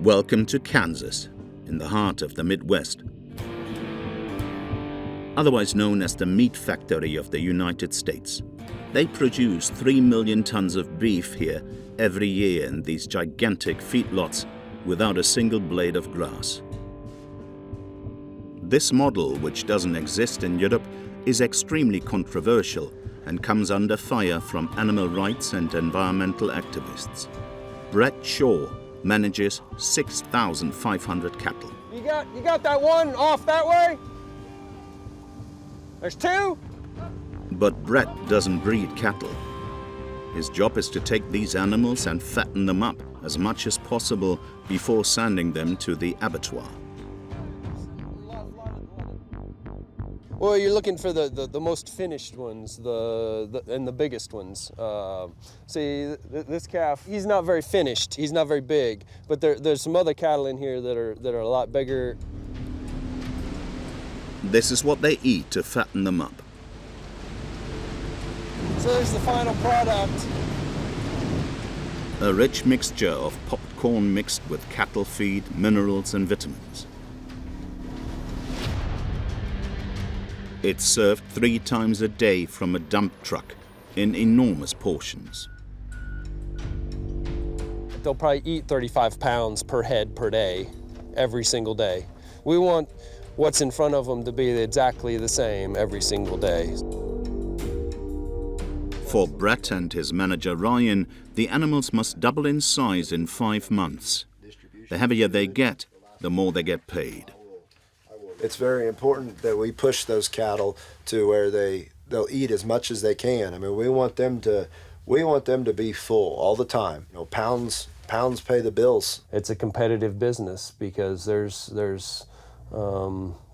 Welcome to Kansas, in the heart of the Midwest. Otherwise known as the meat factory of the United States. They produce 3 million tons of beef here every year in these gigantic feedlots without a single blade of grass. This model, which doesn't exist in Europe, is extremely controversial and comes under fire from animal rights and environmental activists. Brett Shaw manages 6,500 cattle. You got that one off that way? There's two? But Brett doesn't breed cattle. His job is to take these animals and fatten them up as much as possible before sending them to the abattoir. Well, you're looking for the most finished ones, and the biggest ones. See, this calf, he's not very finished. He's not very big. But there's some other cattle in here that are a lot bigger. This is what they eat to fatten them up. So there's the final product. A rich mixture of popped corn mixed with cattle feed, minerals and vitamins. It's served 3 times a day from a dump truck in enormous portions. They'll probably eat 35 pounds per head per day, every single day. We want what's in front of them to be exactly the same every single day. For Brett and his manager Ryan, the animals must double in size in 5 months. The heavier they get, the more they get paid. It's very important that we push those cattle to where they'll eat as much as they can. I mean, we want them to be full all the time. You know, pounds pay the bills. It's a competitive business because there's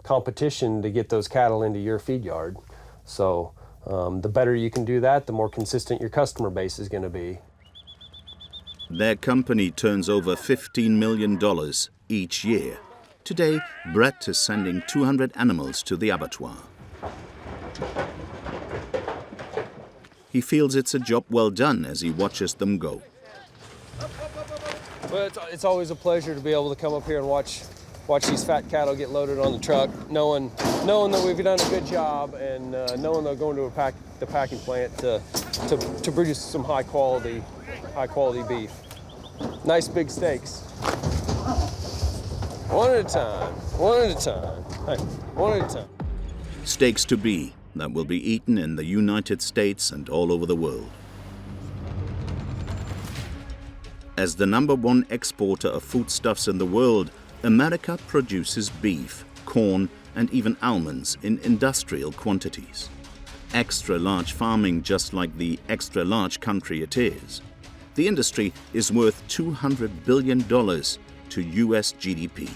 competition to get those cattle into your feed yard. So the better you can do that, the more consistent your customer base is going to be. Their company turns over $15 million each year. Today, Brett is sending 200 animals to the abattoir. He feels it's a job well done as he watches them go. Well, it's always a pleasure to be able to come up here and watch these fat cattle get loaded on the truck, knowing that we've done a good job and knowing they're going to the packing plant to produce some high quality beef. Nice big steaks. One at a time, one at a time, hey, one at a time. Steaks to be that will be eaten in the United States and all over the world. As the #1 exporter of foodstuffs in the world, America produces beef, corn, and even almonds in industrial quantities. Extra-large farming, just like the extra-large country it is. The industry is worth $200 billion to US GDP.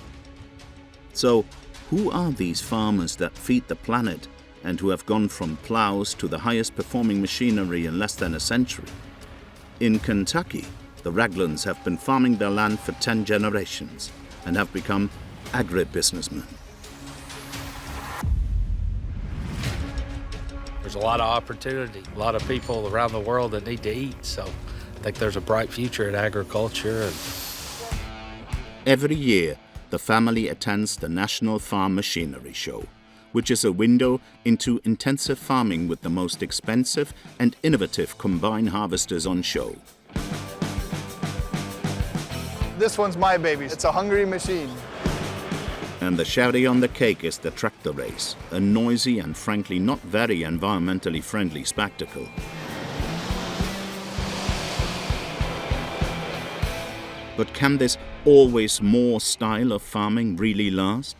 So, who are these farmers that feed the planet and who have gone from plows to the highest performing machinery in less than a century? In Kentucky, the Raglands have been farming their land for 10 generations and have become agribusinessmen. There's a lot of opportunity, a lot of people around the world that need to eat, so I think there's a bright future in agriculture. Every year, the family attends the National Farm Machinery Show, which is a window into intensive farming with the most expensive and innovative combine harvesters on show. This one's my baby. It's a hungry machine. And the cherry on the cake is the tractor race, a noisy and frankly not very environmentally friendly spectacle. But can this always more style of farming really last?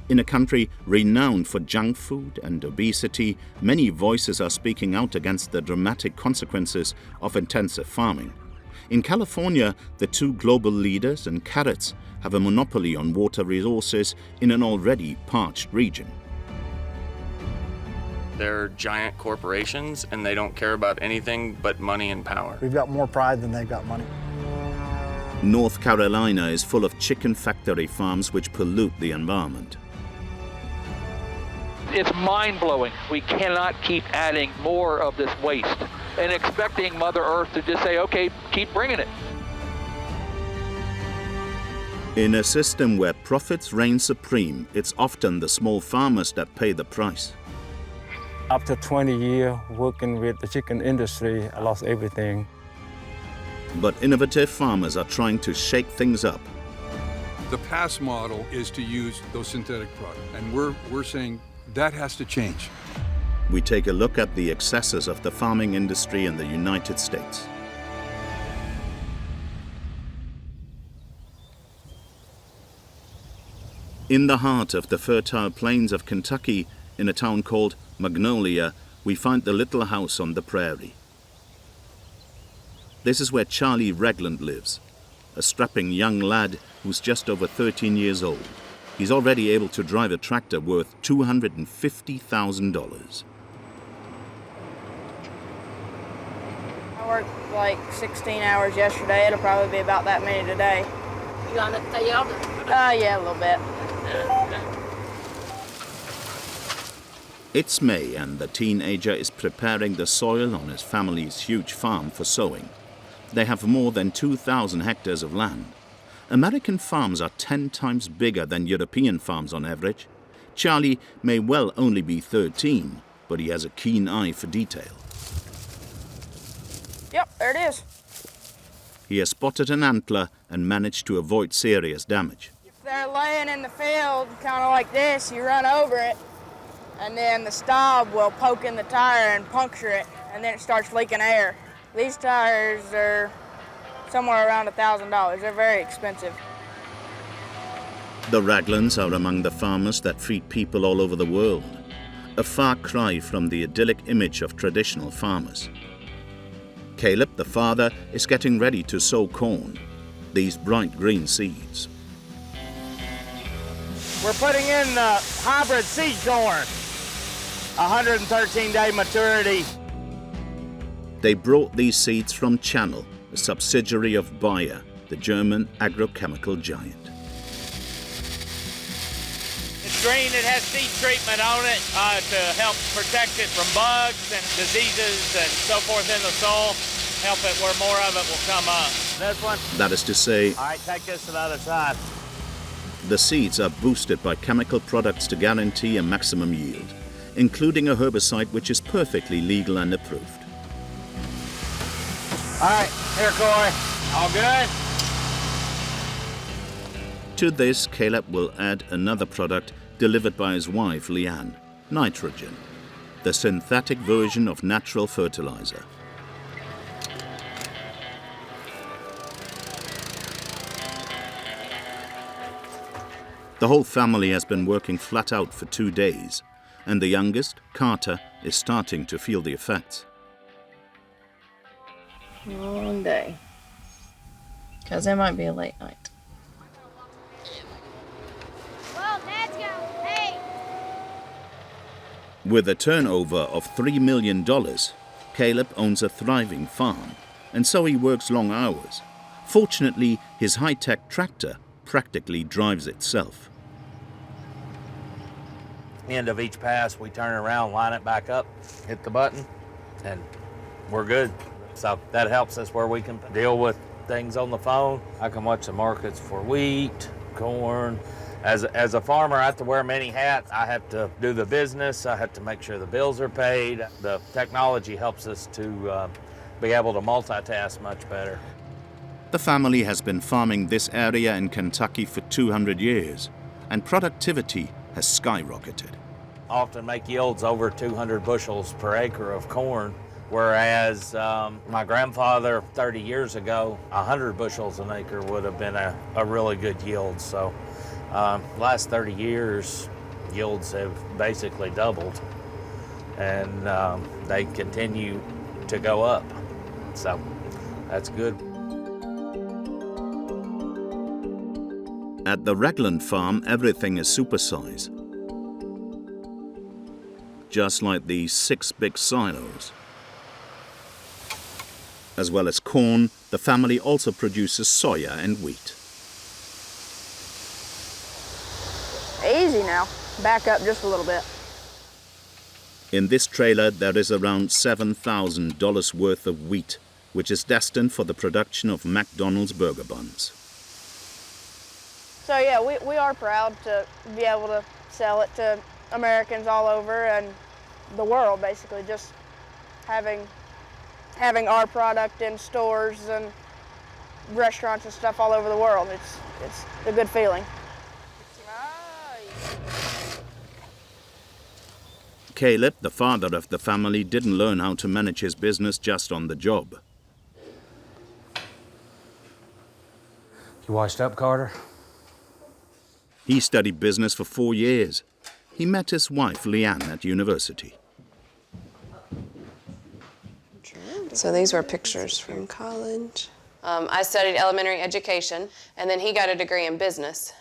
In a country renowned for junk food and obesity, many voices are speaking out against the dramatic consequences of intensive farming. In California, the 2 global leaders in carrots have a monopoly on water resources in an already parched region. They're giant corporations and they don't care about anything but money and power. We've got more pride than they've got money. North Carolina is full of chicken factory farms which pollute the environment. It's mind-blowing. We cannot keep adding more of this waste and expecting Mother Earth to just say, okay, keep bringing it. In a system where profits reign supreme, it's often the small farmers that pay the price. After 20 years working with the chicken industry, I lost everything. But innovative farmers are trying to shake things up. The past model is to use those synthetic products, and we're saying that has to change. We take a look at the excesses of the farming industry in the United States. In the heart of the fertile plains of Kentucky, in a town called Magnolia, we find the little house on the prairie. This is where Charlie Ragland lives, a strapping young lad who's just over 13 years old. He's already able to drive a tractor worth $250,000. I worked like 16 hours yesterday. It'll probably be about that many today. You gonna stay out? Yeah, a little bit. It's May and the teenager is preparing the soil on his family's huge farm for sowing. They have more than 2,000 hectares of land. American farms are 10 times bigger than European farms on average. Charlie may well only be 13, but he has a keen eye for detail. Yep, there it is. He has spotted an antler and managed to avoid serious damage. If they're laying in the field, kind of like this, you run over it, and then the stub will poke in the tire and puncture it, and then it starts leaking air. These tires are somewhere around $1,000. They're very expensive. The Raglands are among the farmers that feed people all over the world, a far cry from the idyllic image of traditional farmers. Caleb, the father, is getting ready to sow corn, these bright green seeds. We're putting in hybrid seed corn, 113-day maturity. They brought these seeds from Channel, a subsidiary of Bayer, the German agrochemical giant. It's green, it has seed treatment on it to help protect it from bugs and diseases and so forth in the soil, help it where more of it will come up. This one? That is to say, all right, take this to the other side. The seeds are boosted by chemical products to guarantee a maximum yield, including a herbicide which is perfectly legal and approved. All right, here, Corey. All good? To this, Caleb will add another product delivered by his wife, Leanne, nitrogen, the synthetic version of natural fertilizer. The whole family has been working flat out for 2 days, and the youngest, Carter, is starting to feel the effects. One day. Because it might be a late night. Well, Dad's go. Hey. With a turnover of $3 million, Caleb owns a thriving farm, and so he works long hours. Fortunately, his high-tech tractor practically drives itself. End of each pass, we turn around, line it back up, hit the button, and we're good. So that helps us where we can deal with things on the phone. I can watch the markets for wheat, corn. As a farmer, I have to wear many hats. I have to do the business. I have to make sure the bills are paid. The technology helps us to be able to multitask much better. The family has been farming this area in Kentucky for 200 years, and productivity has skyrocketed. Often make yields over 200 bushels per acre of corn, whereas my grandfather 30 years ago, 100 bushels an acre would have been a really good yield. So last 30 years, yields have basically doubled, and they continue to go up. So that's good. At the Ragland farm, everything is supersize. Just like these 6 big silos. As well as corn, the family also produces soya and wheat. Easy now. Back up just a little bit. In this trailer, there is around $7,000 worth of wheat, which is destined for the production of McDonald's burger buns. So yeah, we are proud to be able to sell it to Americans all over and the world, basically, just having our product in stores and restaurants and stuff all over the world. It's a good feeling. Caleb, the father of the family, didn't learn how to manage his business just on the job. You washed up, Carter? He studied business for 4 years. He met his wife, Leanne, at university. So these were pictures from college. I studied elementary education, and then he got a degree in business.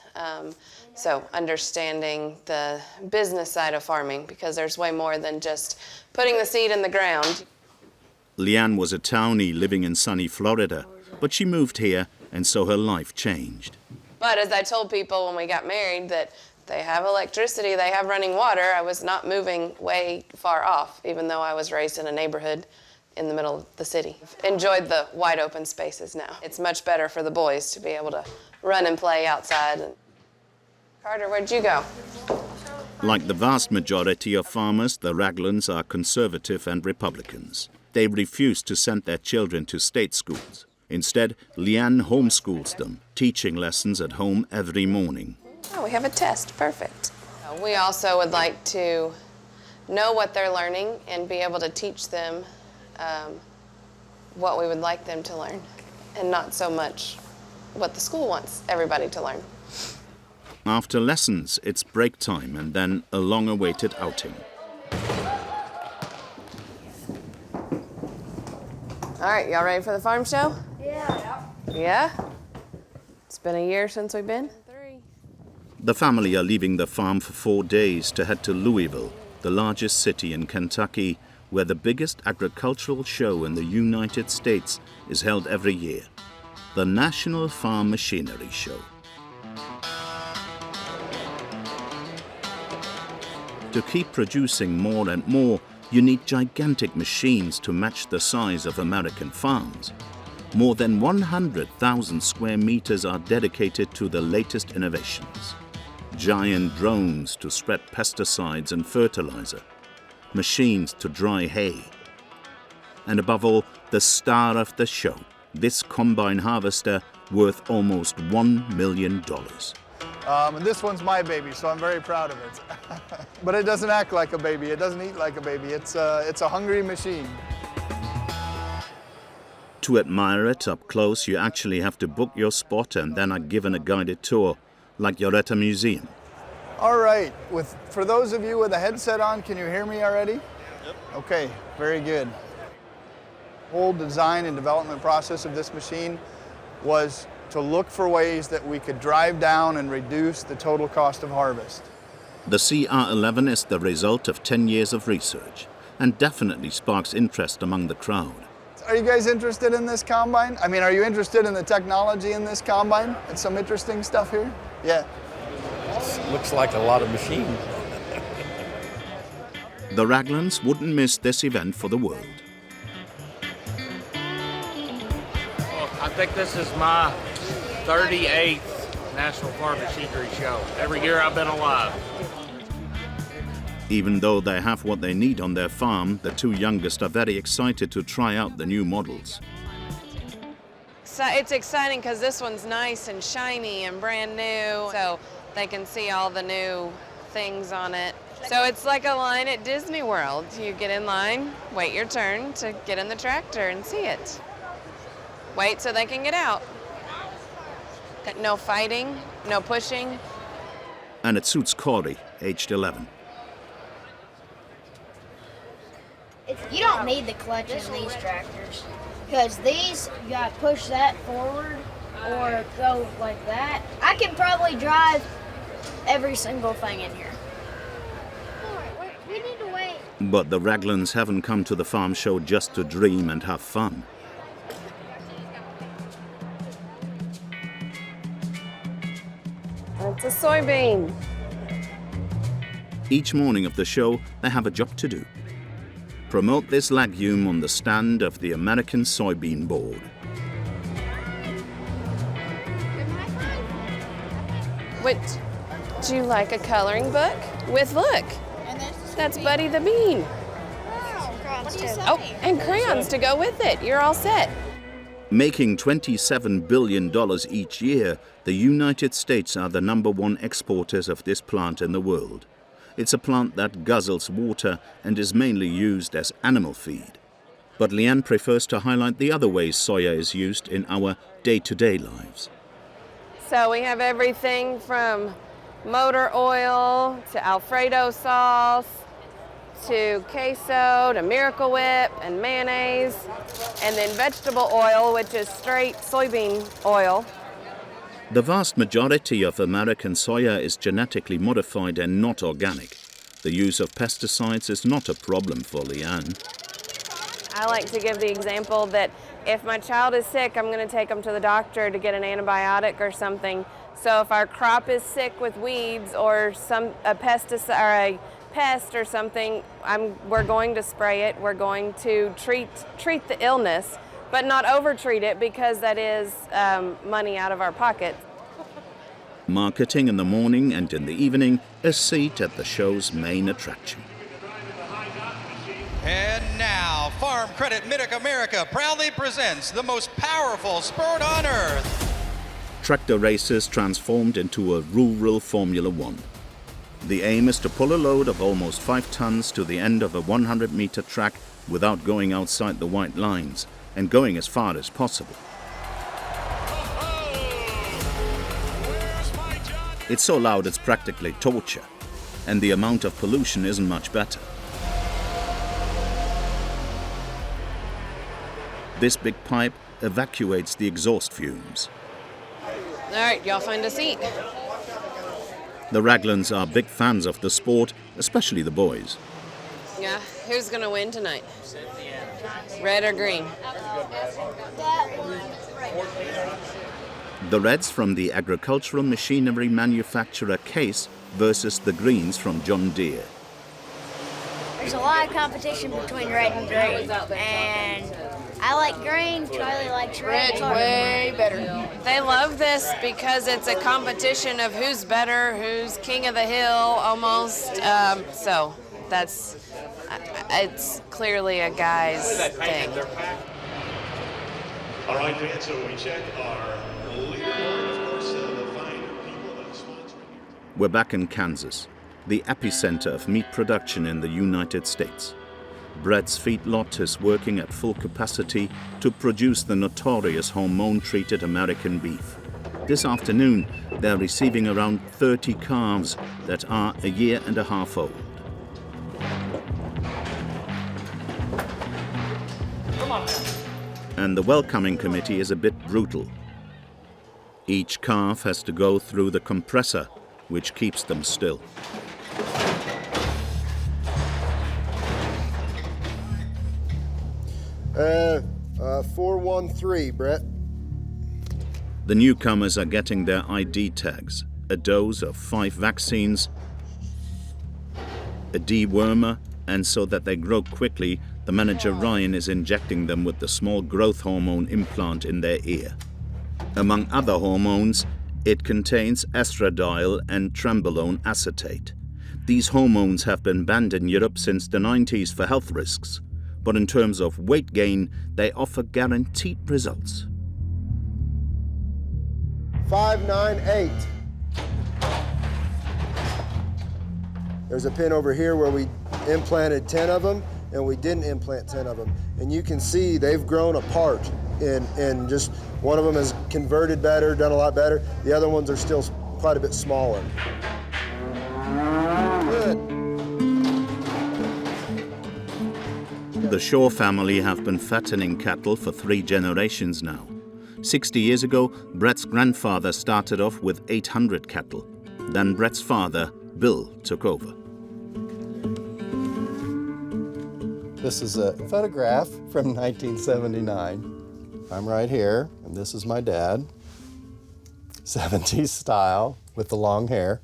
So understanding the business side of farming, because there's way more than just putting the seed in the ground. Leanne was a townie living in sunny Florida, but she moved here, and so her life changed. But as I told people when we got married that they have electricity, they have running water, I was not moving way far off, even though I was raised in a neighborhood in the middle of the city. Enjoyed the wide open spaces now. It's much better for the boys to be able to run and play outside. Carter, where'd you go? Like the vast majority of farmers, the Raglands are conservative and Republicans. They refuse to send their children to state schools. Instead, Leanne homeschools them, teaching lessons at home every morning. Oh, we have a test. Perfect. We also would like to know what they're learning and be able to teach them what we would like them to learn, and not so much what the school wants everybody to learn. After lessons, it's break time and then a long-awaited outing. All right, y'all ready for the farm show? Yeah. Yeah? It's been a year since we've been. The family are leaving the farm for 4 days to head to Louisville, the largest city in Kentucky, where the biggest agricultural show in the United States is held every year, the National Farm Machinery Show. To keep producing more and more, you need gigantic machines to match the size of American farms. More than 100,000 square meters are dedicated to the latest innovations. Giant drones to spread pesticides and fertilizer, machines to dry hay. And above all, the star of the show, this combine harvester worth almost $1 million. And this one's my baby, so I'm very proud of it. But it doesn't act like a baby. It doesn't eat like a baby. It's a hungry machine. To admire it up close, you actually have to book your spot and then are given a guided tour, like you're at a museum. All right, for those of you with a headset on, can you hear me already? Yep. Okay, very good. The whole design and development process of this machine was to look for ways that we could drive down and reduce the total cost of harvest. The CR11 is the result of 10 years of research and definitely sparks interest among the crowd. Are you guys interested in this combine? I mean, are you interested in the technology in this combine? It's some interesting stuff here. Yeah. Looks like a lot of machines. The Raglands wouldn't miss this event for the world. Well, I think this is my 38th National Farm Machinery Show. Every year I've been alive. Even though they have what they need on their farm, the two youngest are very excited to try out the new models. So it's exciting because this one's nice and shiny and brand new, so they can see all the new things on it. So it's like a line at Disney World. You get in line, wait your turn to get in the tractor and see it. Wait so they can get out. No fighting, no pushing. And it suits Corey, aged 11. You don't need the clutch in these tractors, because these, you gotta push that forward or go like that. I can probably drive every single thing in here. We need to wait. But the Raglands haven't come to the farm show just to dream and have fun. It's a soybean. Each morning of the show, they have a job to do. Promote this legume on the stand of the American Soybean Board. Do you like a coloring book? Look, that's Buddy the Bean. Oh, and crayons to go with it. You're all set. Making $27 billion each year, the United States are the #1 exporters of this plant in the world. It's a plant that guzzles water and is mainly used as animal feed. But Leanne prefers to highlight the other ways soya is used in our day-to-day lives. So we have everything from motor oil to Alfredo sauce to queso to Miracle Whip and mayonnaise, and then vegetable oil, which is straight soybean oil. The vast majority of American soya is genetically modified and not organic. The use of pesticides is not a problem for Leanne. I like to give the example that if my child is sick, I'm going to take them to the doctor to get an antibiotic or something. So if our crop is sick with weeds or a pesticide or a pest or something, we're going to spray it. We're going to treat the illness, but not over-treat it, because that is money out of our pocket. Marketing in the morning and in the evening, a seat at the show's main attraction. And now, Farm Credit Mid-America proudly presents the most powerful sport on earth. Tractor races transformed into a rural Formula One. The aim is to pull a load of almost 5 tons to the end of a 100-meter track without going outside the white lines and going as far as possible. It's so loud it's practically torture, and the amount of pollution isn't much better. This big pipe evacuates the exhaust fumes. All right, y'all find a seat. The Raglands are big fans of the sport, especially the boys. Yeah, who's gonna win tonight? Red or green? The reds from the agricultural machinery manufacturer Case versus the greens from John Deere. There's a lot of competition between red and green, and I like green, Charlie likes red. Red's way better. They love this because it's a competition of who's better, who's king of the hill, almost. So it's clearly a guy's thing. All right, fans, so we check our leaderboard, of course, the fine people that are sponsoring. We're back in Kansas, the epicenter of meat production in the United States. Brett's feedlot is working at full capacity to produce the notorious hormone-treated American beef. This afternoon, they're receiving around 30 calves that are a year and a half old. And the welcoming committee is a bit brutal. Each calf has to go through the compressor, which keeps them still. Uh, 413, Brett. The newcomers are getting their ID tags, a dose of 5 vaccines, a dewormer, and so that they grow quickly, the manager Ryan is injecting them with the small growth hormone implant in their ear. Among other hormones, it contains estradiol and trenbolone acetate. These hormones have been banned in Europe since the 90s for health risks, but in terms of weight gain, they offer guaranteed results. 598. There's a pin over here where we implanted 10 of them, and we didn't implant 10 of them. And you can see they've grown apart, and just one of them has converted better, done a lot better. The other ones are still quite a bit smaller. Good. The Shaw family have been fattening cattle for 3 generations now. 60 years ago, Brett's grandfather started off with 800 cattle. Then Brett's father, Bill, took over. This is a photograph from 1979. I'm right here, and this is my dad. 70s style with the long hair.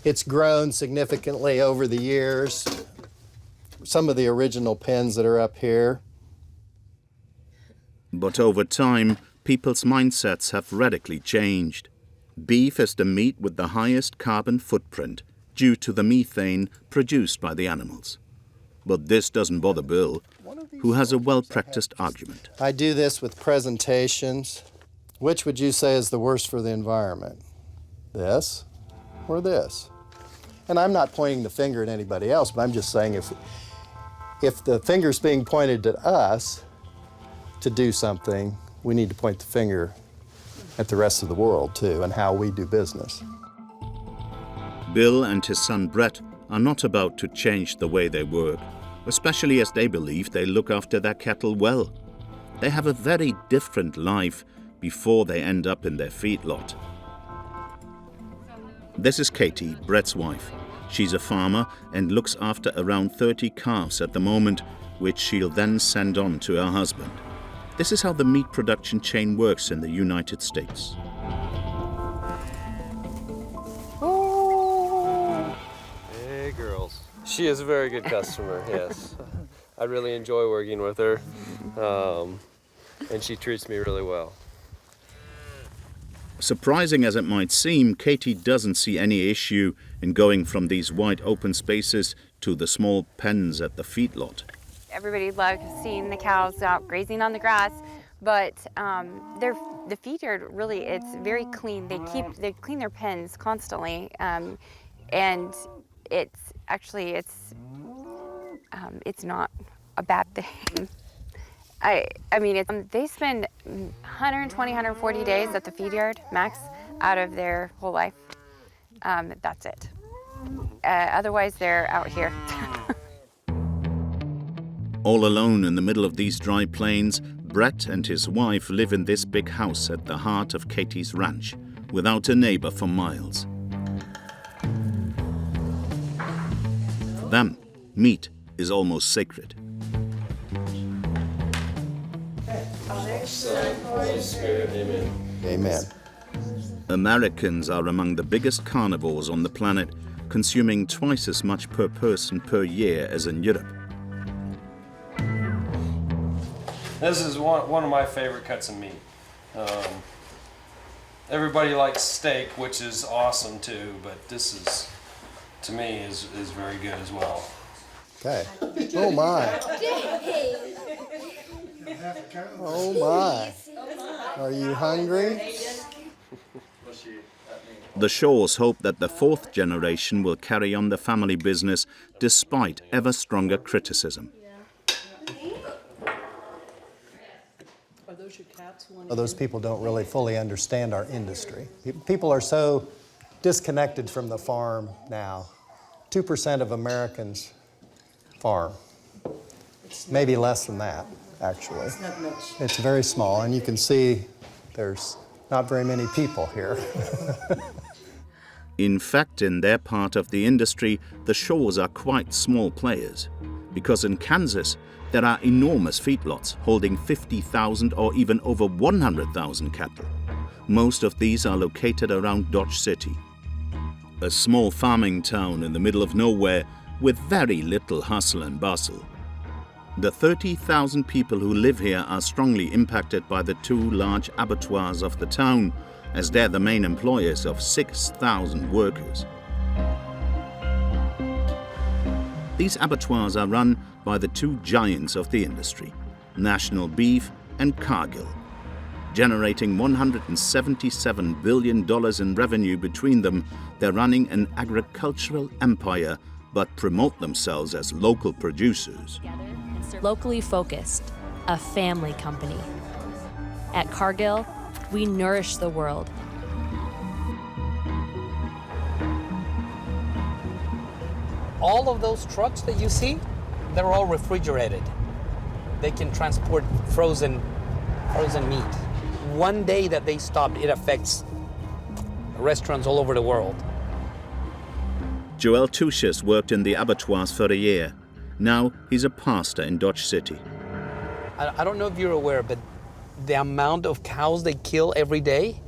It's grown significantly over the years. Some of the original pens that are up here. But over time, people's mindsets have radically changed. Beef is the meat with the highest carbon footprint due to the methane produced by the animals. But this doesn't bother Bill, who has a well-practiced argument. I do this with presentations. Which would you say is the worst for the environment? This or this? And I'm not pointing the finger at anybody else, but I'm just saying if the finger's being pointed at us to do something, we need to point the finger at the rest of the world too, and how we do business. Bill and his son Brett are not about to change the way they work, especially as they believe they look after their cattle well. They have a very different life before they end up in their feedlot. This is Katie, Brett's wife. She's a farmer and looks after around 30 calves at the moment, which she'll then send on to her husband. This is how the meat production chain works in the United States. Hey, girls. She is a very good customer, yes. I really enjoy working with her, and she treats me really well. Surprising as it might seem, Katie doesn't see any issue in going from these wide open spaces to the small pens at the feedlot. Everybody loves seeing the cows out grazing on the grass, but the feed yard really, it's very clean. They clean their pens constantly, and it's actually it's not a bad thing. I mean, they spend 120, 140 days at the feed yard max out of their whole life. That's it. Otherwise, they're out here. All alone in the middle of these dry plains, Brett and his wife live in this big house at the heart of Katie's ranch, without a neighbor for miles. For them, meat is almost sacred. Son, Holy Spirit, amen. Amen. Americans are among the biggest carnivores on the planet, consuming twice as much per person per year as in Europe. This is one of my favorite cuts of meat. Everybody likes steak, which is awesome too, but this is, to me, is very good as well. Okay. Oh my. Oh my. Are you hungry? The Shaws hope that the fourth generation will carry on the family business despite ever stronger criticism. Well, those people don't really fully understand our industry. People are so disconnected from the farm now. 2% of Americans farm. Maybe less than that, actually. It's not much. It's very small, and you can see there's not very many people here. In fact, in their part of the industry, the Shaws are quite small players, because in Kansas, there are enormous feedlots holding 50,000 or even over 100,000 cattle. Most of these are located around Dodge City, a small farming town in the middle of nowhere with very little hustle and bustle. The 30,000 people who live here are strongly impacted by the two large abattoirs of the town, as they're the main employers of 6,000 workers. These abattoirs are run by the two giants of the industry, National Beef and Cargill, generating $177 billion in revenue between them. They're running an agricultural empire, but promote themselves as local producers. Locally focused, a family company. At Cargill, we nourish the world. All of those trucks that you see, they're all refrigerated. They can transport frozen meat. One day that they stop, it affects restaurants all over the world. Joel Touches worked in the abattoirs for a year. Now he's a pastor in Dodge City. I don't know if you're aware, but the amount of cows they kill every day,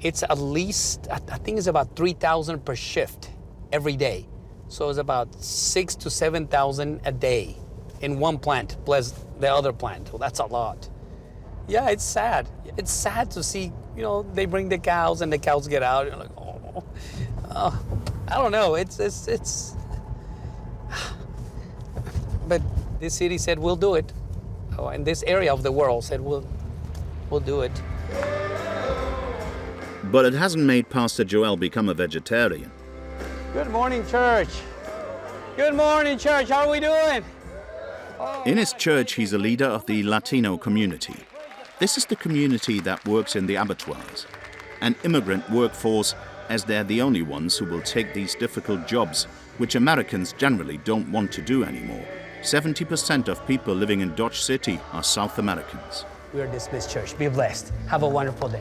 it's at least, I think it's about 3,000 per shift every day. So it's about 6,000 to 7,000 a day in one plant plus the other plant. Well, that's a lot. Yeah, it's sad. It's sad to see, you know, they bring the cows and the cows get out. You're like, oh, I don't know. It's. But this city said we'll do it. Oh, and this area of the world said we'll do it. But it hasn't made Pastor Joel become a vegetarian. Good morning, church. Good morning, church. How are we doing? In his church, he's a leader of the Latino community. This is the community that works in the abattoirs, an immigrant workforce, as they're the only ones who will take these difficult jobs, which Americans generally don't want to do anymore. 70% of people living in Dodge City are South Americans. We are dismissed, church. Be blessed. Have a wonderful day.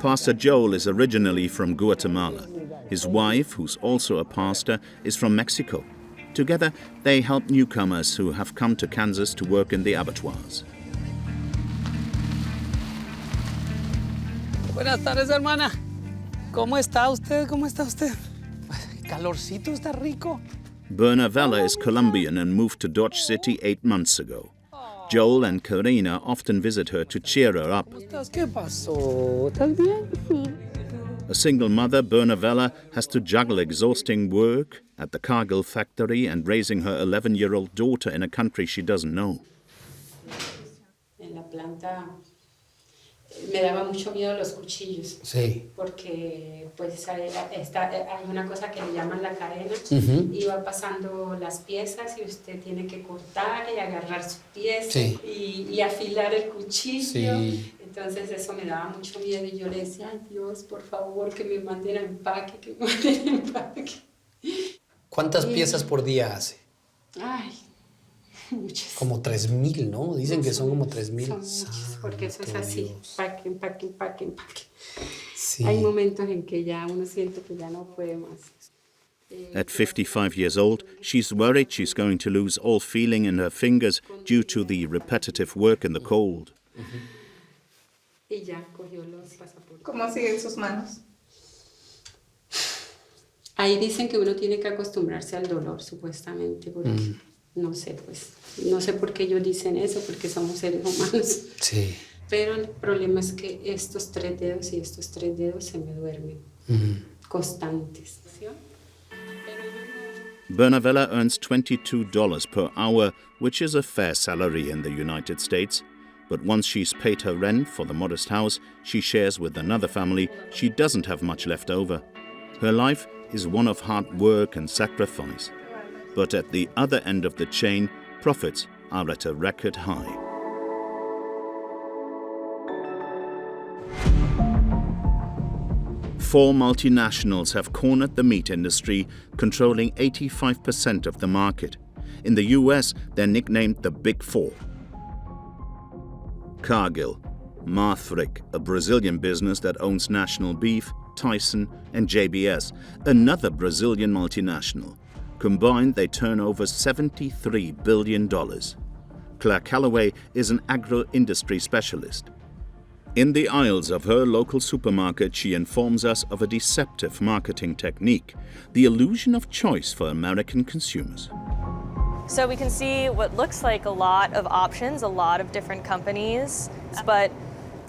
Pastor Joel is originally from Guatemala. His wife, who's also a pastor, is from Mexico. Together, they help newcomers who have come to Kansas to work in the abattoirs. Buenas tardes, hermana. ¿Cómo está usted? ¿Cómo está usted? Calorcito está rico. Berna Vela is Colombian and moved to Dodge City 8 months ago. Joel and Karina often visit her to cheer her up. ¿Qué pasó? ¿Estás bien? Sí. A single mother, Berna Vela, has to juggle exhausting work at the Cargill factory and raising her 11-year-old daughter in a country she doesn't know. En la planta me daba mucho miedo los cuchillos. Sí. Porque pues hay una cosa que le llaman la cadena y va pasando las piezas y usted tiene que cortar y agarrar su pieza y afilar el cuchillo. Sí. Entonces eso me daba mucho miedo y yo le decía, ay Dios, por favor, que me manden a empaque, que me manden a empaque. ¿Cuántas piezas por día hace? Ay, muchas. Como 3,000, ¿no? Dicen que son como 3,000. Son muchas, porque eso es así, empaque. Sí. Hay momentos en que ya uno siente que ya no puede más. At 55 years old, she's worried she's going to lose all feeling in her fingers due to the repetitive work in the cold. Y ya cogió los pasaportes. ¿Cómo siguen sus manos? Ahí dicen que uno tiene que acostumbrarse al dolor, supuestamente, porque no sé, pues, no sé por qué ellos dicen eso, porque somos seres humanos. Sí. Pero el problema es que estos 3 dedos y estos 3 dedos se me duermen, constantes. Berna Vela earns $22 per hour, which is a fair salary in the United States. But once she's paid her rent for the modest house she shares with another family, she doesn't have much left over. Her life is one of hard work and sacrifice. But at the other end of the chain, profits are at a record high. Four multinationals have cornered the meat industry, controlling 85% of the market. In the US, they're nicknamed the Big Four. Cargill, Marfrig, a Brazilian business that owns National Beef, Tyson and JBS, another Brazilian multinational. Combined, they turn over $73 billion. Claire Calloway is an agro-industry specialist. In the aisles of her local supermarket, she informs us of a deceptive marketing technique, the illusion of choice for American consumers. So we can see what looks like a lot of options, a lot of different companies, but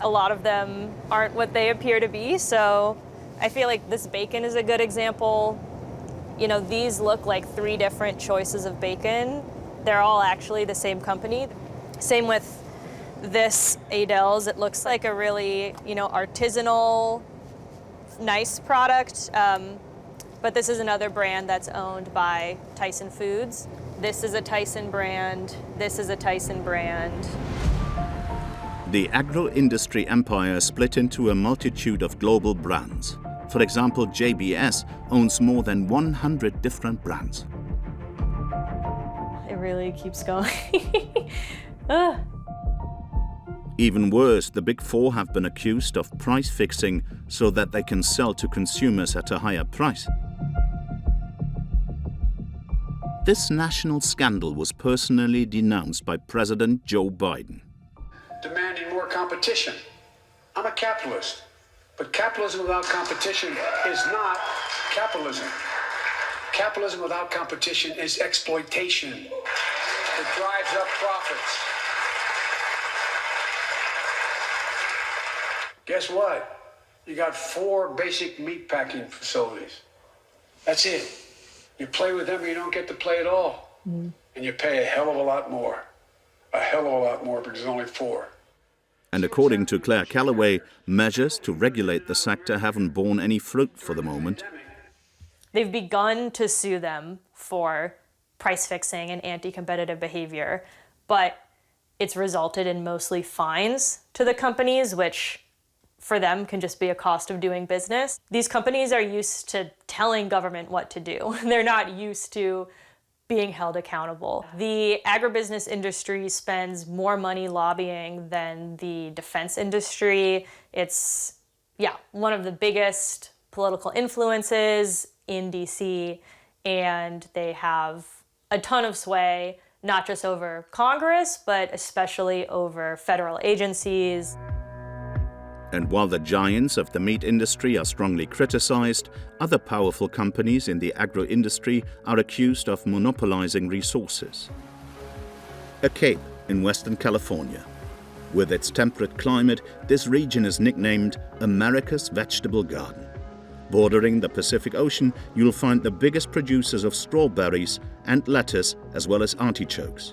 a lot of them aren't what they appear to be. So I feel like this bacon is a good example. You know, these look like 3 different choices of bacon. They're all actually the same company. Same with this Aidells. It looks like a really, artisanal, nice product. But this is another brand that's owned by Tyson Foods. This is a Tyson brand. This is a Tyson brand. The agro-industry empire split into a multitude of global brands. For example, JBS owns more than 100 different brands. It really keeps going. Even worse, the Big Four have been accused of price fixing so that they can sell to consumers at a higher price. This national scandal was personally denounced by President Joe Biden. Demanding more competition. I'm a capitalist, but capitalism without competition is not capitalism. Capitalism without competition is exploitation. It drives up profits. Guess what? You got 4 basic meat packing facilities. That's it. You play with them, you don't get to play at all. And you pay a hell of a lot more. A hell of a lot more because there's only 4. And according to Claire Calloway, measures to regulate the sector haven't borne any fruit for the moment. They've begun to sue them for price fixing and anti-competitive behavior, but it's resulted in mostly fines to the companies, which for them can just be a cost of doing business. These companies are used to telling government what to do. They're not used to being held accountable. The agribusiness industry spends more money lobbying than the defense industry. It's, one of the biggest political influences in DC, and they have a ton of sway, not just over Congress, but especially over federal agencies. And while the giants of the meat industry are strongly criticized, other powerful companies in the agro-industry are accused of monopolizing resources. A Cape in Western California. With its temperate climate, this region is nicknamed America's Vegetable Garden. Bordering the Pacific Ocean, you'll find the biggest producers of strawberries and lettuce, as well as artichokes.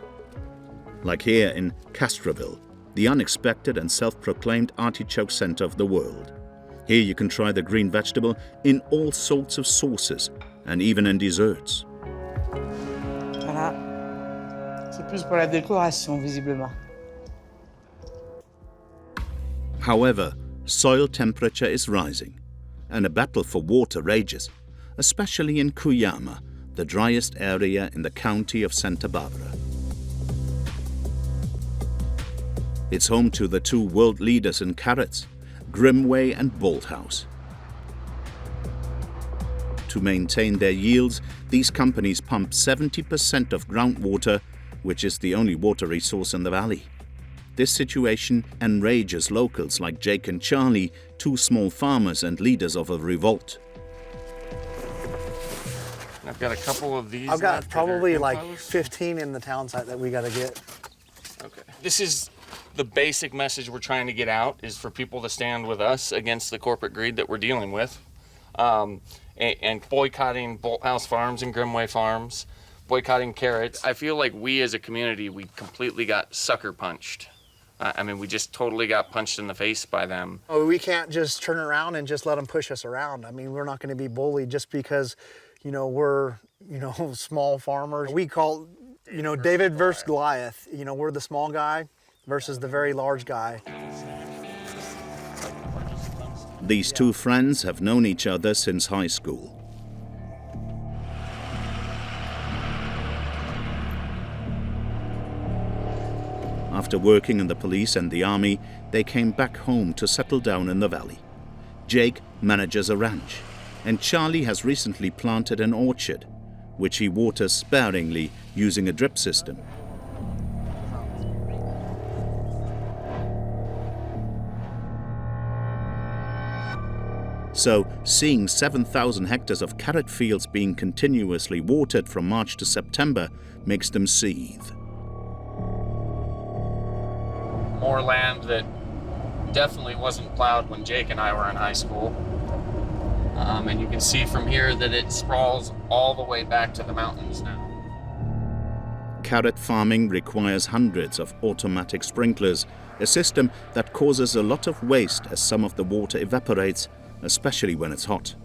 Like here in Castroville, the unexpected and self-proclaimed artichoke center of the world. Here you can try the green vegetable in all sorts of sauces and even in desserts. Voilà. C'est plus pour la décoration, visiblement. However, soil temperature is rising, and a battle for water rages, especially in Cuyama, the driest area in the county of Santa Barbara. It's home to the 2 world leaders in carrots, Grimway and Bolthouse. To maintain their yields, these companies pump 70% of groundwater, which is the only water resource in the valley. This situation enrages locals like Jake and Charlie, 2 small farmers and leaders of a revolt. I've got a couple of these. I've got probably like 15 in the town site that we got to get. Okay. This is the basic message we're trying to get out, is for people to stand with us against the corporate greed that we're dealing with, and boycotting Bolthouse Farms and Grimway Farms, boycotting carrots. I feel like we as a community, we completely got sucker punched. I mean, we just totally got punched in the face by them. Oh, we can't just turn around and just let them push us around. I mean, we're not going to be bullied just because, we're, small farmers. We call, David versus Goliath. We're the small guy versus the very large guy. These 2 friends have known each other since high school. After working in the police and the army, they came back home to settle down in the valley. Jake manages a ranch, and Charlie has recently planted an orchard, which he waters sparingly using a drip system. So, seeing 7,000 hectares of carrot fields being continuously watered from March to September makes them seethe. More land that definitely wasn't plowed when Jake and I were in high school. And you can see from here that it sprawls all the way back to the mountains now. Carrot farming requires hundreds of automatic sprinklers, a system that causes a lot of waste as some of the water evaporates, especially when it's hot.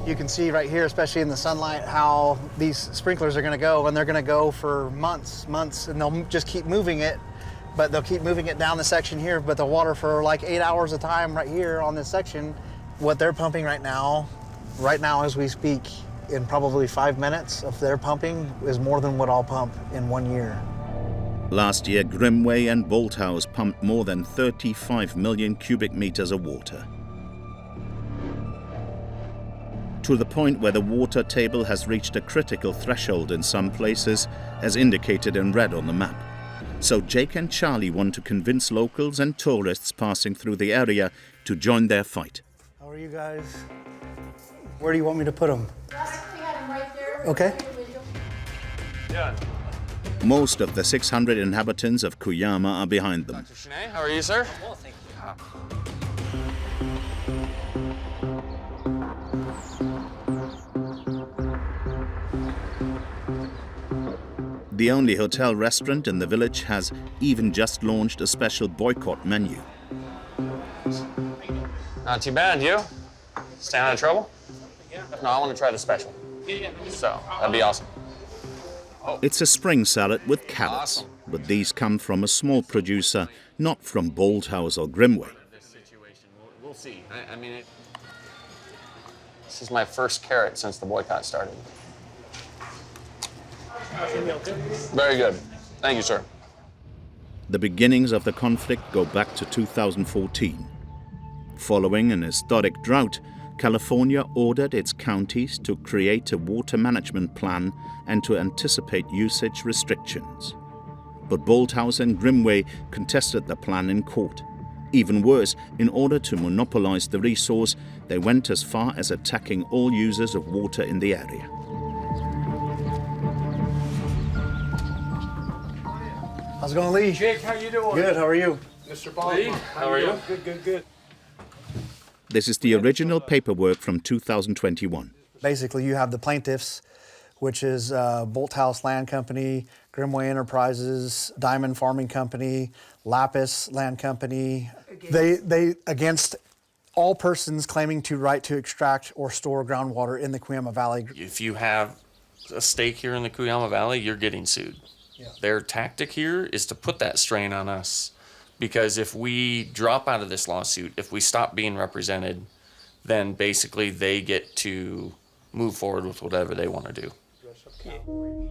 You can see right here, especially in the sunlight, how these sprinklers are going to go, and they're going to go for months, and they'll just keep moving it, but they'll keep moving it down the section here, but the water for like 8 hours a time right here on this section. What they're pumping right now as we speak, in probably 5 minutes of their pumping, is more than what I'll pump in 1 year. Last year, Grimway and Bolthouse pumped more than 35 million cubic meters of water. To the point where the water table has reached a critical threshold in some places, as indicated in red on the map. So Jake and Charlie want to convince locals and tourists passing through the area to join their fight. How are you guys? Where do you want me to put them? We had them right there. Okay. Most of the 600 inhabitants of Cuyama are behind them. How are you, sir? Well, thank you. The only hotel restaurant in the village has even just launched a special boycott menu. Not too bad, you? Staying out of trouble? No, I want to try the special. So, that'd be awesome. It's a spring salad with carrots, but these come from a small producer, not from Bolthouse or Grimway. We'll see. I mean, this is my first carrot since the boycott started. Very good. Thank you, sir. The beginnings of the conflict go back to 2014. Following an historic drought, California ordered its counties to create a water management plan and to anticipate usage restrictions. But Bolthouse and Grimway contested the plan in court. Even worse, in order to monopolize the resource, they went as far as attacking all users of water in the area. How's it going, Lee? Jake, how you doing? Good, how are you? Mr. Bob. Lee, how are you? Good, good, good. This is the original paperwork from 2021. Basically, you have the plaintiffs, which is Bolthouse Land Company, Grimway Enterprises, Diamond Farming Company, Lapis Land Company. They against all persons claiming to right to extract or store groundwater in the Cuyama Valley. If you have a stake here in the Cuyama Valley, you're getting sued. Yeah. Their tactic here is to put that strain on us, because if we drop out of this lawsuit, if we stop being represented, then basically they get to move forward with whatever they want to do.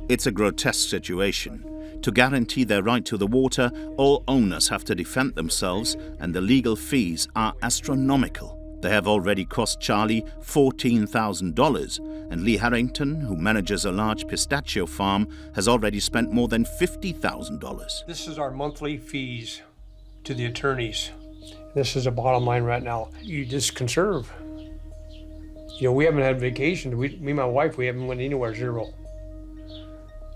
It's a grotesque situation. To guarantee their right to the water, all owners have to defend themselves, and the legal fees are astronomical. They have already cost Charlie $14,000, and Lee Harrington, who manages a large pistachio farm, has already spent more than $50,000. This is our monthly fees to the attorneys. This is the bottom line right now. You just conserve. You know, we haven't had vacation. Me and my wife, we haven't went anywhere, zero.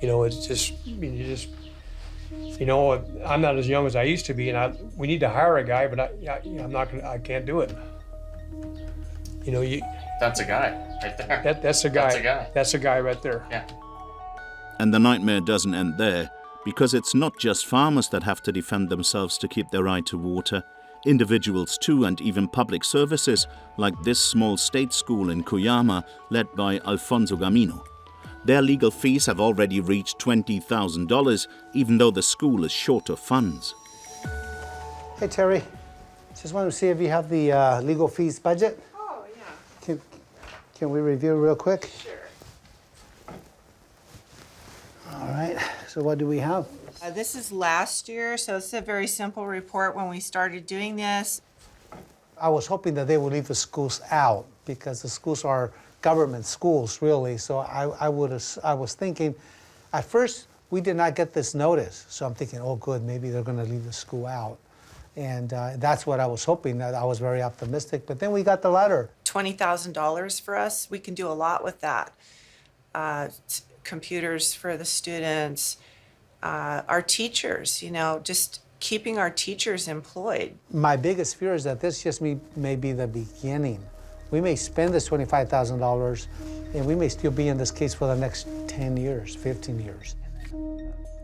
You know, it's just, you know, I'm not as young as I used to be, and we need to hire a guy, but I can't do it. You know, That's a guy right there. That's a guy. That's a guy. That's a guy right there. Yeah. And the nightmare doesn't end there, because it's not just farmers that have to defend themselves to keep their right to water. Individuals too, and even public services, like this small state school in Cuyama, led by Alfonso Gamino. Their legal fees have already reached $20,000, even though the school is short of funds. Hey, Terry. Just wanted to see if you have the legal fees budget. Oh, yeah. Can we review real quick? Sure. All right. So what do we have? This is last year, so it's a very simple report when we started doing this. I was hoping that they would leave the schools out, because the schools are government schools, really. So I was thinking, at first, we did not get this notice. So I'm thinking, oh, good, maybe they're going to leave the school out. And that's what I was hoping. That I was very optimistic. But then we got the letter. $20,000 for us. We can do a lot with that. Computers for the students, our teachers, you know, just keeping our teachers employed. My biggest fear is that this just may be the beginning. We may spend this $25,000, and we may still be in this case for the next 10 years, 15 years.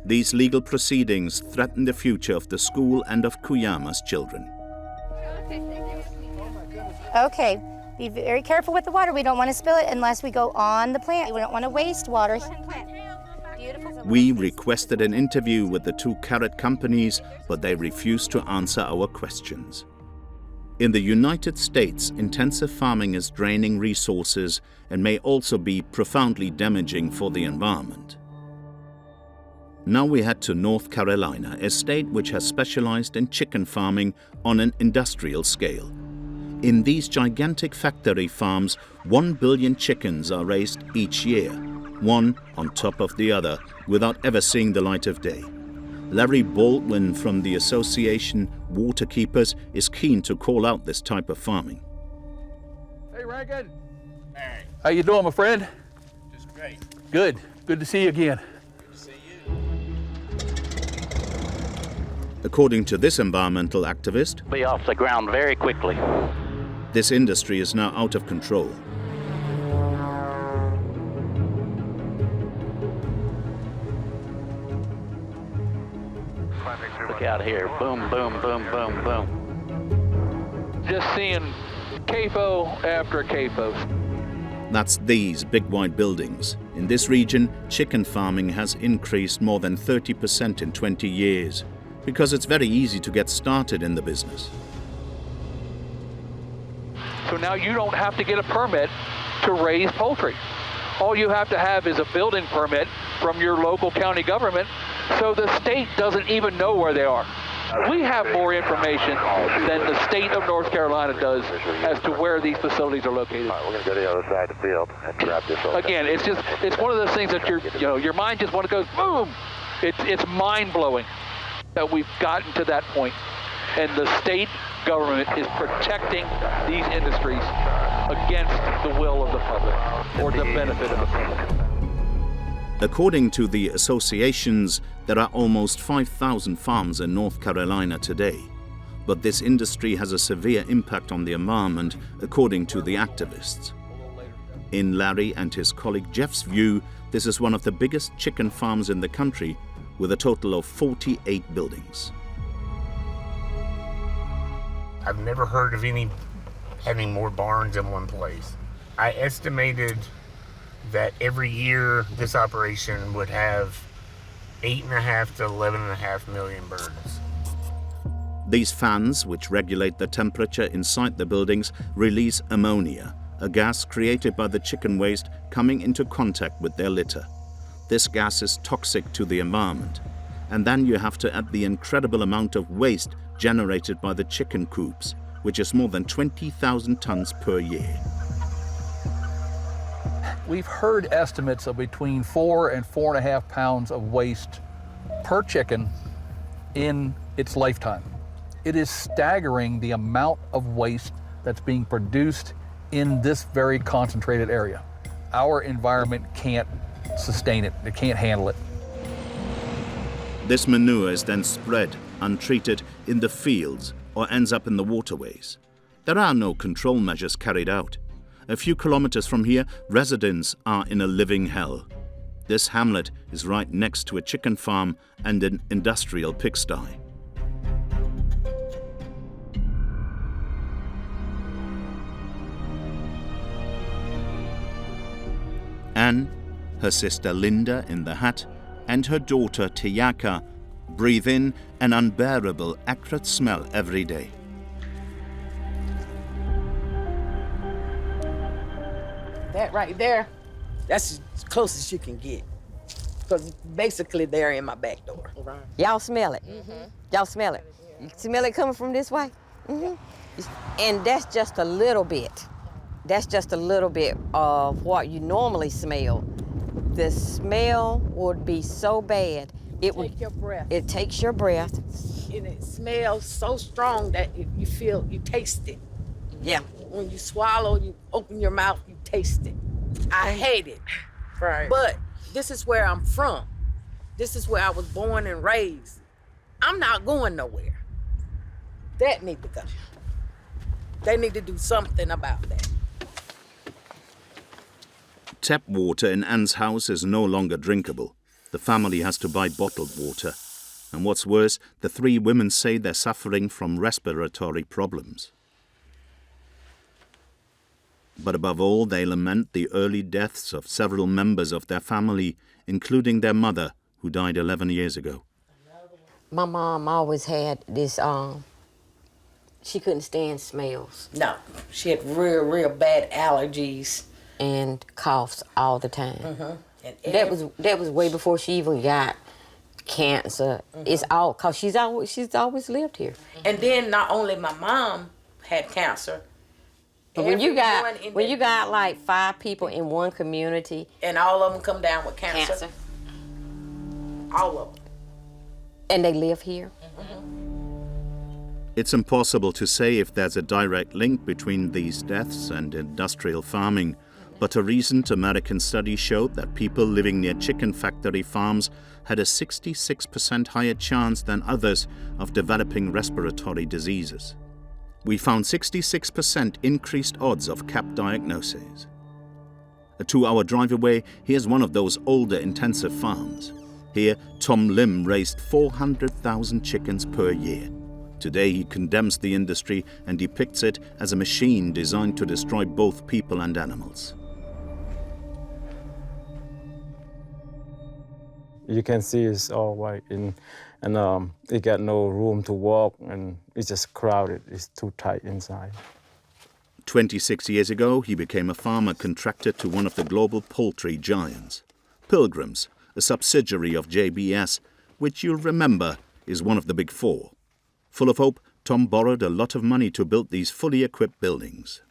These legal proceedings threaten the future of the school and of Cuyama's children. Okay, be very careful with the water. We don't want to spill it unless we go on the plant. We don't want to waste water. We requested an interview with the two carrot companies, but they refused to answer our questions. In the United States, intensive farming is draining resources and may also be profoundly damaging for the environment. Now we head to North Carolina, a state which has specialized in chicken farming on an industrial scale. In these gigantic factory farms, 1 billion chickens are raised each year, one on top of the other, without ever seeing the light of day. Larry Baldwin from the association Waterkeepers is keen to call out this type of farming. Hey, Ragland. Hey. How you doing, my friend? Just great. Good. Good to see you again. Good to According to this environmental activist, be off the ground very quickly. This industry is now out of control. Look out here, boom, boom, boom, boom, boom. Just seeing CAFO after CAFO. That's these big white buildings. In this region, chicken farming has increased more than 30% in 20 years because it's very easy to get started in the business. So now you don't have to get a permit to raise poultry. All you have to have is a building permit from your local county government, so the state doesn't even know where they are. We have more information than the state of North Carolina does as to where these facilities are located. All right, we're going to go to the other side of the field and grab this over. Again, it's one of those things that your mind just want to go boom. It's mind-blowing that we've gotten to that point, and the state government is protecting these industries against the will of the public or the benefit of the public. According to the associations, there are almost 5,000 farms in North Carolina today. But this industry has a severe impact on the environment, according to the activists. In Larry and his colleague Jeff's view, this is one of the biggest chicken farms in the country, with a total of 48 buildings. I've never heard of any having more barns in one place. I estimated that every year this operation would have 8.5 to 11.5 million birds. These fans, which regulate the temperature inside the buildings, release ammonia, a gas created by the chicken waste coming into contact with their litter. This gas is toxic to the environment. And then you have to add the incredible amount of waste generated by the chicken coops, which is more than 20,000 tons per year. We've heard estimates of between 4 and 4.5 pounds of waste per chicken in its lifetime. It is staggering the amount of waste that's being produced in this very concentrated area. Our environment can't sustain it. It can't handle it. This manure is then spread, untreated, in the fields or ends up in the waterways. There are no control measures carried out. A few kilometers from here, residents are in a living hell. This hamlet is right next to a chicken farm and an industrial pigsty. Anne, her sister Linda in the hat, and her daughter Tiyaka breathe in an unbearable acrid smell every day. That right there, that's as close as you can get. Because basically they're in my back door. Right. Y'all smell it. Y'all smell it. You smell it coming from this way? And that's just a little bit. That's just a little bit of what you normally smell. The smell would be so bad. It would take your breath. It takes your breath. And it smells so strong that you feel, you taste it. Yeah. When you swallow, you open your mouth, you taste it. I hate it. Right. But this is where I'm from. This is where I was born and raised. I'm not going nowhere. That need to go. They need to do something about that. Tap water in Anne's house is no longer drinkable. The family has to buy bottled water. And what's worse, the three women say they're suffering from respiratory problems. But above all, they lament the early deaths of several members of their family, including their mother, who died 11 years ago. My mom always had this, she couldn't stand smells. No, she had real bad allergies. And coughs all the time. That was way before she even got cancer. It's all, cause she's always lived here. And then not only my mom had cancer, but when you got like 5 people in one community, and all of them come down with cancer. All of them. And they live here. It's impossible to say if there's a direct link between these deaths and industrial farming, But a recent American study showed that people living near chicken factory farms had a 66% higher chance than others of developing respiratory diseases. We found 66% increased odds of CAP diagnoses. A 2-hour drive away, here's one of those older intensive farms. Here, Tom Lim raised 400,000 chickens per year. Today, he condemns the industry and depicts it as a machine designed to destroy both people and animals. You can see it's all white, and it got no room to walk, and it's just crowded. It's too tight inside. 26 years ago, he became a farmer contracted to one of the global poultry giants. Pilgrims, a subsidiary of JBS, which you'll remember is one of the big four. Full of hope, Tom borrowed a lot of money to build these fully equipped buildings.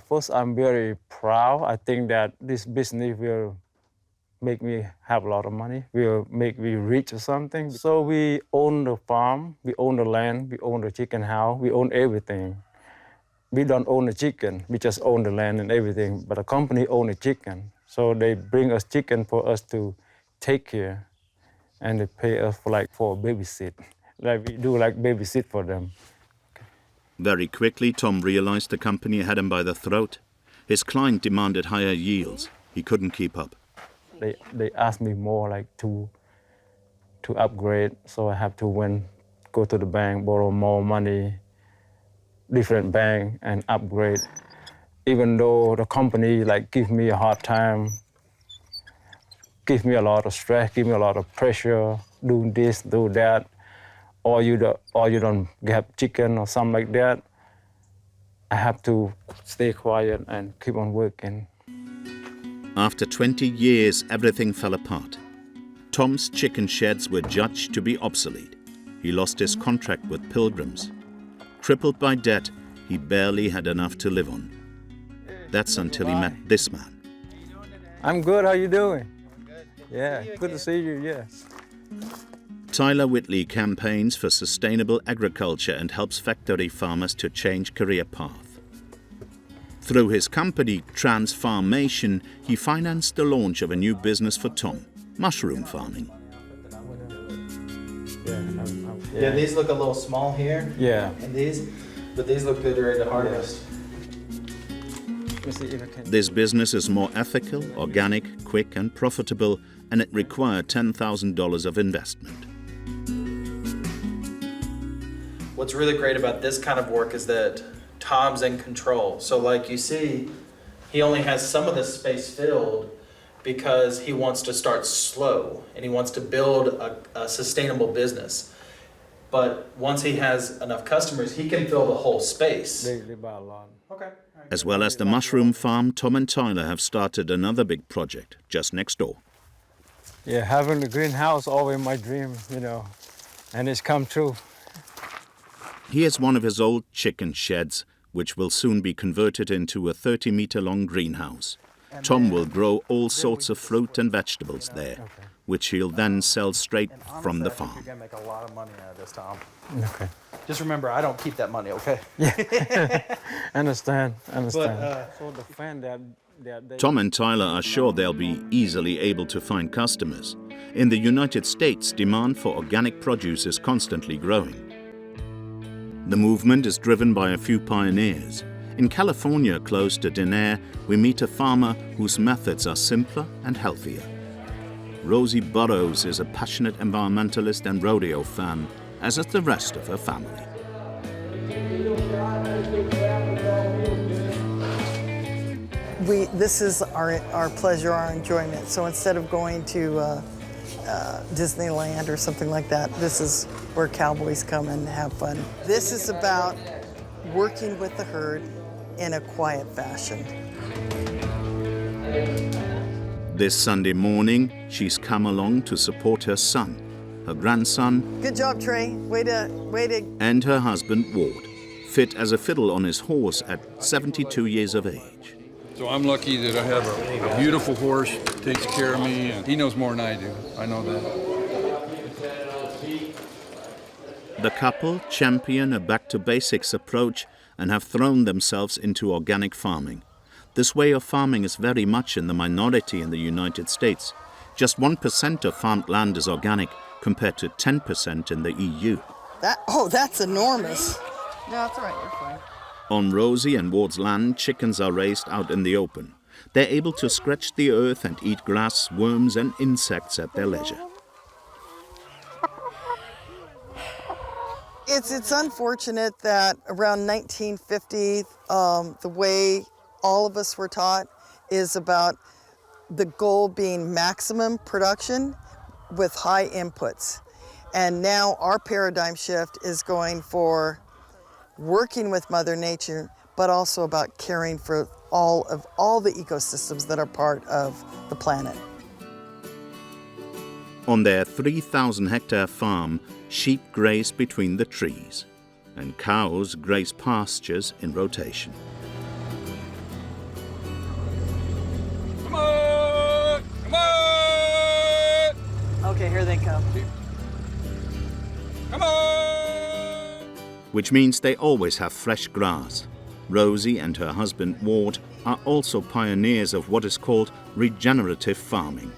First, I'm very proud. I think that this business will make me have a lot of money, will make me rich or something. So we own the farm, we own the land, we own the chicken house, we own everything. We don't own the chicken, we just own the land and everything, but the company owns the chicken. So they bring us chicken for us to take care, and they pay us for babysit. Like we do babysit for them. Very quickly, Tom realized the company had him by the throat. His client demanded higher yields. He couldn't keep up. They asked me more to upgrade, so I have to go to the bank, borrow more money, different bank, and upgrade. Even though the company give me a hard time, give me a lot of stress, give me a lot of pressure, do this, do that, or you don't get chicken or something like that, I have to stay quiet and keep on working. After 20 years, everything fell apart. Tom's chicken sheds were judged to be obsolete. He lost his contract with Pilgrims. Crippled by debt, he barely had enough to live on. That's until he met this man. I'm good, how you doing? Yeah, good to see you, yeah. Tyler Whitley campaigns for sustainable agriculture and helps factory farmers to change career path. Through his company, Transformation, he financed the launch of a new business for Tom, mushroom farming. Yeah, these look a little small here. Yeah. And these look good ready to harvest. This business is more ethical, organic, quick and profitable, and it required $10,000 of investment. What's really great about this kind of work is that Tom's in control. So like you see, he only has some of this space filled because he wants to start slow and he wants to build a sustainable business. But once he has enough customers, he can fill the whole space. They buy a lot. Okay. As well as the mushroom farm, Tom and Tyler have started another big project just next door. Yeah, having the greenhouse always my dream, and it's come true. Here's one of his old chicken sheds, which will soon be converted into a 30-meter-long greenhouse. Tom will grow all sorts of fruit and vegetables there, which he'll then sell straight from the farm. You're gonna make a lot of money out of this, Tom. Okay. Just remember, I don't keep that money, okay? Yeah. Understand. Tom and Tyler are sure they'll be easily able to find customers. In the United States, demand for organic produce is constantly growing. The movement is driven by a few pioneers. In California, close to Denair, we meet a farmer whose methods are simpler and healthier. Rosie Burrows is a passionate environmentalist and rodeo fan, as is the rest of her family. This is our pleasure, our enjoyment. So instead of going to Disneyland or something like that, this is where cowboys come and have fun. This is about working with the herd in a quiet fashion. This Sunday morning, she's come along to support her son, her grandson, Good job, Trey. Way to. and her husband, Ward, fit as a fiddle on his horse at 72 years of age. So I'm lucky that I have a beautiful horse, takes care of me, and he knows more than I do. I know that. The couple champion a back-to-basics approach and have thrown themselves into organic farming. This way of farming is very much in the minority in the United States. Just 1% of farmed land is organic, compared to 10% in the EU. That's enormous. No, that's all right, you're fine. On Rosie and Ward's land, chickens are raised out in the open. They're able to scratch the earth and eat grass, worms and insects at their leisure. It's unfortunate that around 1950, the way all of us were taught is about the goal being maximum production with high inputs. And now our paradigm shift is going for working with Mother Nature, but also about caring for all the ecosystems that are part of the planet. On their 3,000-hectare farm, sheep graze between the trees, and cows graze pastures in rotation. Come on! Come on! Okay, here they come. Come on! Which means they always have fresh grass. Rosie and her husband Ward are also pioneers of what is called regenerative farming.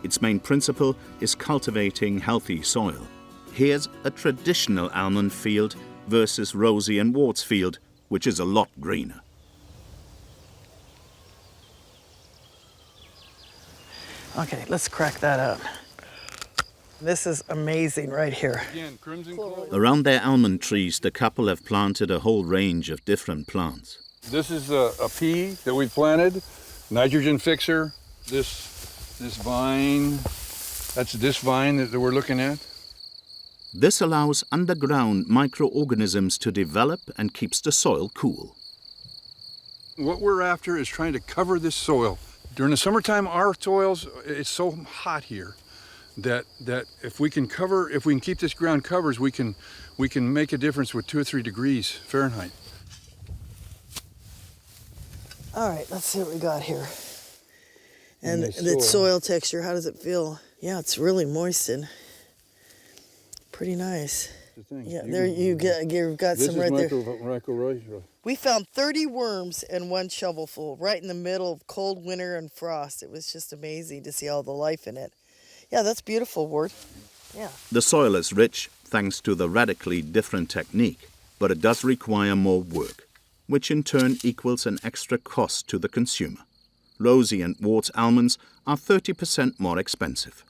Its main principle is cultivating healthy soil. Here's a traditional almond field versus Rosie and Ward's field, which is a lot greener. Okay, let's crack that up. This is amazing right here. Around their almond trees, the couple have planted a whole range of different plants. This is a pea that we planted, nitrogen fixer. This vine, that's this vine that we're looking at. This allows underground microorganisms to develop and keeps the soil cool. What we're after is trying to cover this soil. During the summertime, our soils, it's so hot here that if we can keep this ground covered, we can make a difference with 2 or 3 degrees Fahrenheit. All right, let's see what we got here. And the soil texture, how does it feel? Yeah, it's really moistened. Pretty nice. Yeah, there you've got some right there. We found 30 worms and 1 shovelful right in the middle of cold winter and frost. It was just amazing to see all the life in it. Yeah, that's beautiful, Ward. Yeah. The soil is rich thanks to the radically different technique, but it does require more work, which in turn equals an extra cost to the consumer. Rosie and Ward's almonds are 30% more expensive.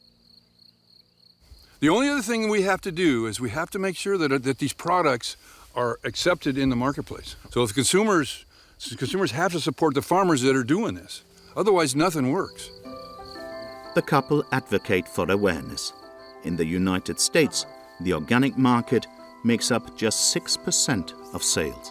The only other thing we have to do is we have to make sure that these products are accepted in the marketplace. So if consumers have to support the farmers that are doing this. Otherwise, nothing works. The couple advocate for awareness. In the United States, the organic market makes up just 6% of sales.